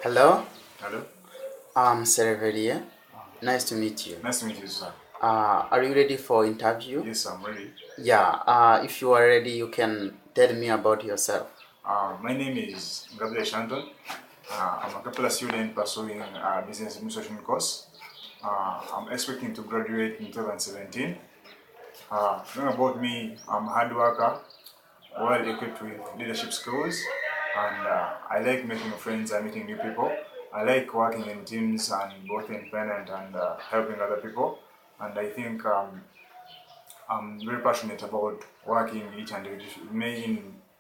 Hello, Hello? I'm Sereveria. Nice to meet you. Nice to meet you, sir. Are you ready for interview? Yes, I'm ready. Yeah. If you are ready, you can tell me about yourself. My name is Ngabire-Shanton. I'm a Kepler student pursuing a business administration course. I'm expecting to graduate in 2017. Knowing about me, I'm a hard worker, well equipped with leadership skills, and I like making friends and meeting new people. I like working in teams and both independent and helping other people. And I think I'm very passionate about working each and every may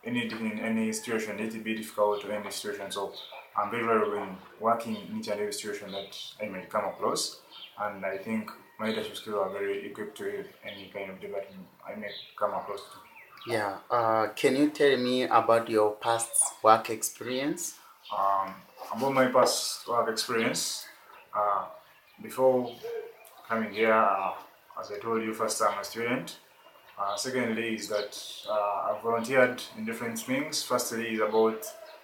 in any situation, it will be difficult or any situation. So I'm very well in working in each and every situation that I may come across, and I think my leadership skills are very equipped to any kind of debate I may come across to. Yeah. Can you tell me about your past work experience? Um, about my past work experience, uh, before coming here, as I told you, first I'm a student. Secondly, is that I've volunteered in different things. Firstly, is about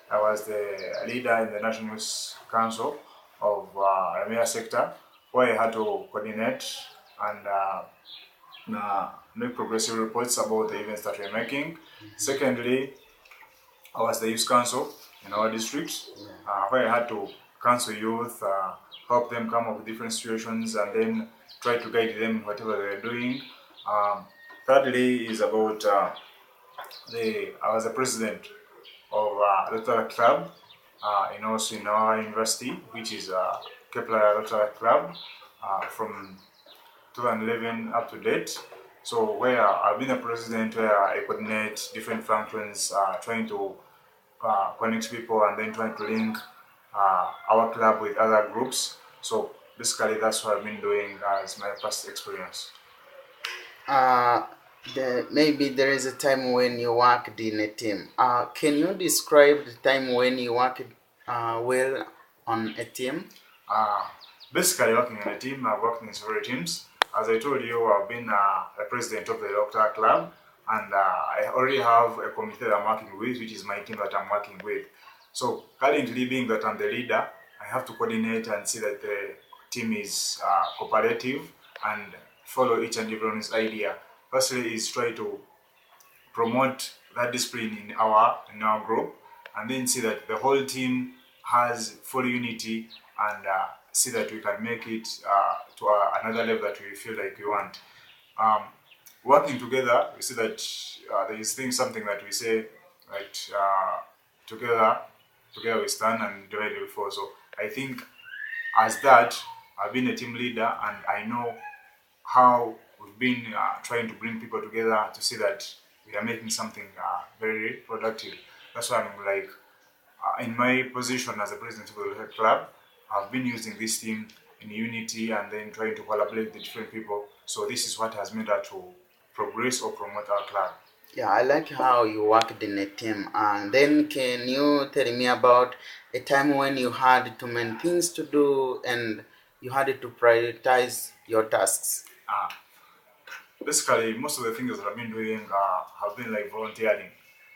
I was the leader in the National Youth Council of Ramia sector, where I had to coordinate and make progressive reports about the events that we're making. Secondly, I was the youth council in our district, where I had to counsel youth, help them come up with different situations, and then try to guide them in whatever they're doing. Um, Thirdly, is about I was the president of Rotary Club in our university, which is Kepler Rotary Club from 2011 up to date. So where I've been a president, where I coordinate different functions, trying to connect people and then trying to link our club with other groups. So basically, that's what I've been doing as my past experience. Uh, Maybe there is a time when you worked in a team. Can you describe the time when you worked well on a team? Uh, Basically, working in a team, I've worked in several teams. As I told you, I've been a president of the Doctor Club, and I already have a committee that I'm working with, which is my team that I'm working with. So, currently, being that I'm the leader, I have to coordinate and see that the team is cooperative and follow each and everyone's idea. Firstly, is try to promote that discipline in our group, and then see that the whole team has full unity and see that we can make it to another level that we feel like we want. Um, Working together, we see that there is something that we say that together, together we stand and divided we fall. So I think as that, I've been a team leader and I know how we've been trying to bring people together to see that we are making something very productive. That's why I'm like, in my position as the president of the club, I've been using this team in unity and then trying to collaborate with different people. So this is what has made us to progress or promote our club. Yeah, I like how you worked in a team. And then can you tell me about a time when you had too many things to do and you had to prioritize your tasks? Uh, Basically, most of the things that I've been doing have been like volunteering.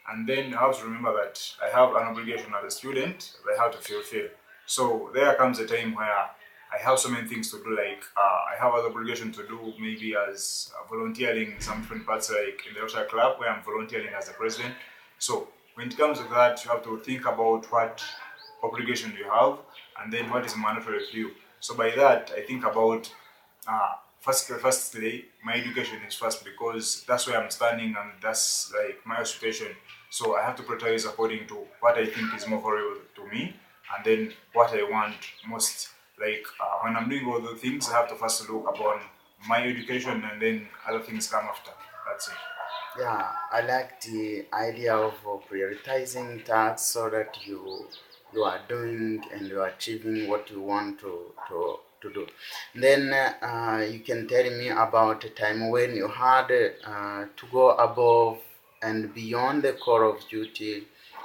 And then I have to remember that I have an obligation as a student that I have to fulfill. So there comes a time where I have so many things to do, like I have an obligation to do maybe as volunteering in some different parts, like in the Rotary Club where I'm volunteering as the president. So when it comes to that, you have to think about what obligation you have and then what is mandatory for you. So by that, I think about firstly, my education is first because that's where I'm standing and that's like my occupation. So I have to prioritize according to what I think is more valuable to me, and then what I want most. Like when I'm doing all the things, I have to first look upon my education, and then other things come after. That's it. Yeah, I like the idea of prioritizing tasks so that you are doing and you are achieving what you want to do. Then you can tell me about a time when you had to go above and beyond the core of duty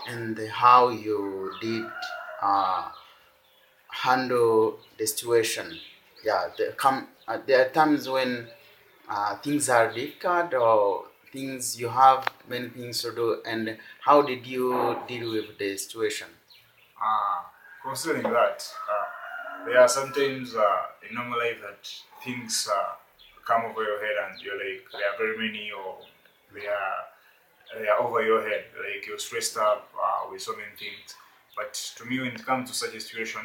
and how you did uh, handle the situation. Yeah, there are times when things are difficult or things you have many things to do, and how did you deal with the situation? Uh, considering that there are sometimes in normal life that things come over your head and you're like, there are very many, or they are over your head, like you're stressed up with so many things. But to me, when it comes to such a situation,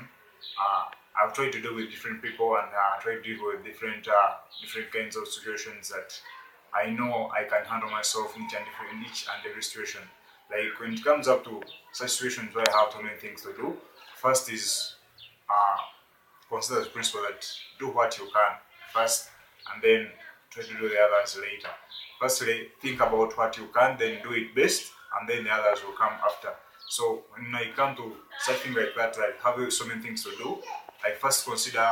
I've tried to deal with different people and try to deal with different kinds of situations that I know I can handle myself in each and every situation. Like when it comes up to such situations where I have so many things to do, first is uh, consider the principle that do what you can first and then try to do the others later. Firstly, think about what you can, then do it best, and then the others will come after. So when I come to something like that, I have so many things to do. I first consider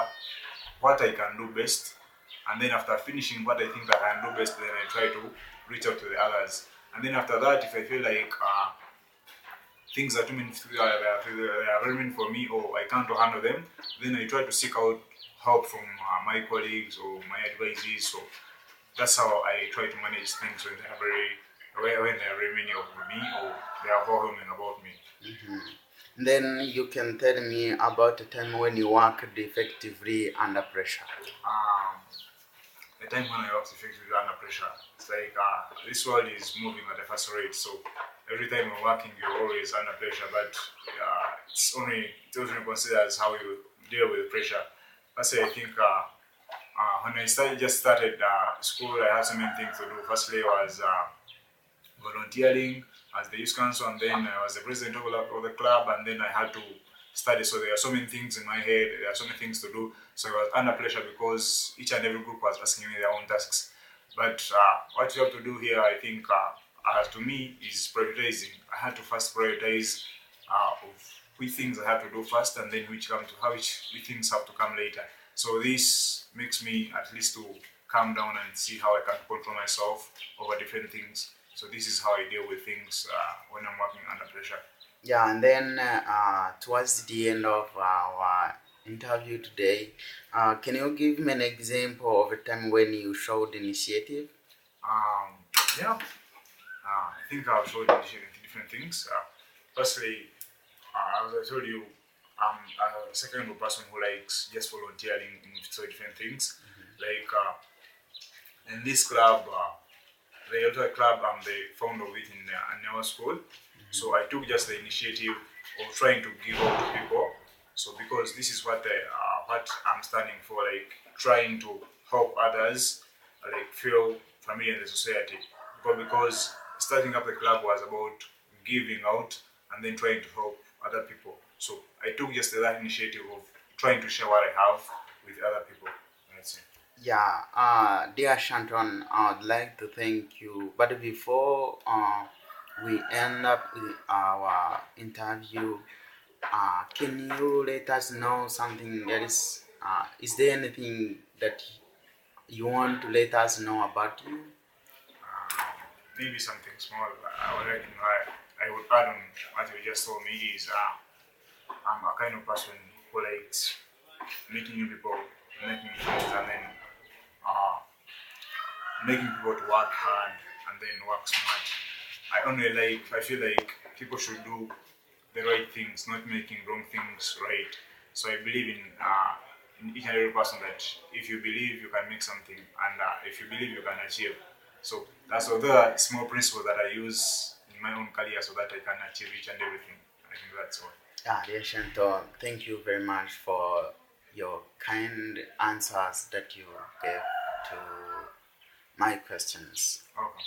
what I can do best, and then after finishing what I think that I can do best, then I try to reach out to the others. And then after that, if I feel like things are too many, they are very many for me, or I can't handle them, then I try to seek out help from my colleagues or my advisees. So that's how I try to manage things when they are very many of me, or they are overwhelming about me. Then you can tell me about a time when you worked effectively under pressure. Um, the time when I worked effectively under pressure, it's like this world is moving at a fast rate, so every time you're working, you're always under pressure. But it's only considered as how you deal with pressure. That's why I think when I started school, I had so many things to do. Firstly, was volunteering as the youth council, and then I was the president of the club, and then I had to study. So there are so many things in my head, there are so many things to do. So I was under pressure because each and every group was asking me their own tasks. But what you have to do here, I think, to me, is prioritizing. I had to first prioritize of which things I have to do first, and then which things have to come later. So this makes me at least to calm down and see how I can control myself over different things. So this is how I deal with things when I'm working under pressure. Yeah, and then towards the end of our interview today, can you give me an example of a time when you showed initiative? Yeah, I think I've showed different things. Firstly, as I told you, I'm a second person who likes just volunteering in so different things. Like in this club, the Elder Club, I'm the founder of it in our school. So I took just the initiative of trying to give out to people. So because this is what I'm standing for, like trying to help others, like feel familiar in the society. But because starting up the club was about giving out and then trying to help other people. So I took just that initiative of trying to share what I have with other people. That's it. Yeah, dear Shanton, I'd like to thank you. But before we end up with our interview, can you let us know something else? Is there anything that you want to let us know about you? Maybe something small. I would add on what you just told me is I'm a kind of person who likes meeting new people, making friends, and then uh, making people to work hard and then work smart. I feel like people should do the right things, not making wrong things right. So I believe in each and every person that if you believe you can make something, and if you believe you can achieve. So that's other small principles that I use in my own career so that I can achieve each and everything. I think that's all. Dear Shanton, thank you very much for your kind answers that you gave to my questions. Okay.